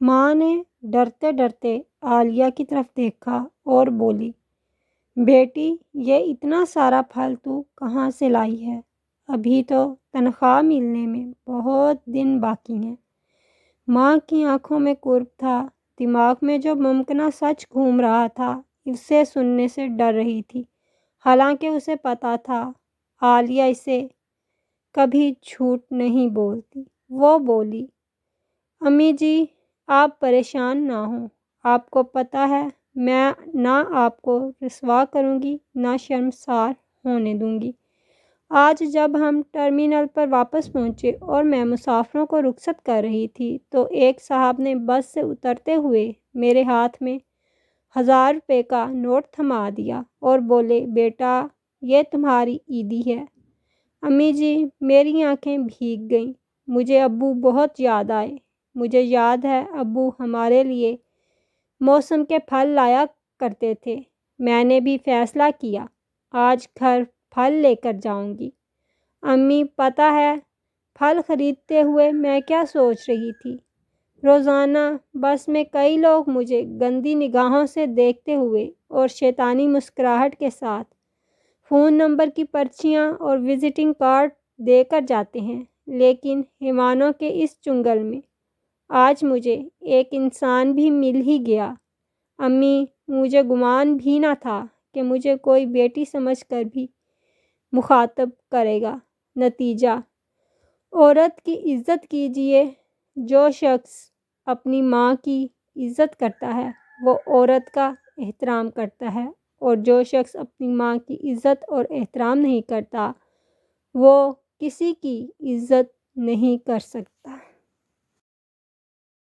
ماں نے ڈرتے ڈرتے عالیہ کی طرف دیکھا اور بولی، بیٹی یہ اتنا سارا پھل تو کہاں سے لائی ہے؟ ابھی تو تنخواہ ملنے میں بہت دن باقی ہیں۔ ماں کی آنکھوں میں کرب تھا، دماغ میں جو ممکنہ سچ گھوم رہا تھا اسے سننے سے ڈر رہی تھی، حالانکہ اسے پتہ تھا عالیہ اسے کبھی جھوٹ نہیں بولتی۔ وہ بولی، امی جی آپ پریشان نہ ہوں، آپ کو پتہ ہے میں نہ آپ کو رسوا کروں گی نہ شرمسار ہونے دوں گی۔ آج جب ہم ٹرمینل پر واپس پہنچے اور میں مسافروں کو رخصت کر رہی تھی تو ایک صاحب نے بس سے اترتے ہوئے میرے ہاتھ میں 1000 روپے کا نوٹ تھما دیا اور بولے، بیٹا یہ تمہاری عیدی ہے۔ امی جی میری آنکھیں بھیگ گئیں، مجھے ابو بہت یاد آئے۔ مجھے یاد ہے ابو ہمارے لیے موسم کے پھل لایا کرتے تھے۔ میں نے بھی فیصلہ کیا آج گھر پھل لے کر جاؤں گی۔ امی پتہ ہے پھل خریدتے ہوئے میں کیا سوچ رہی تھی؟ روزانہ بس میں کئی لوگ مجھے گندی نگاہوں سے دیکھتے ہوئے اور شیطانی مسکراہٹ کے ساتھ فون نمبر کی پرچیاں اور وزٹنگ کارڈ دے کر جاتے ہیں، لیکن حیوانوں کے اس چنگل میں آج مجھے ایک انسان بھی مل ہی گیا۔ امی مجھے گمان بھی نہ تھا کہ مجھے کوئی بیٹی سمجھ کر بھی مخاطب کرے گا۔ نتیجہ، عورت کی عزت کیجیے۔ جو شخص اپنی ماں کی عزت کرتا ہے وہ عورت کا احترام کرتا ہے، اور جو شخص اپنی ماں کی عزت اور احترام نہیں کرتا وہ کسی کی عزت نہیں کر سکتا۔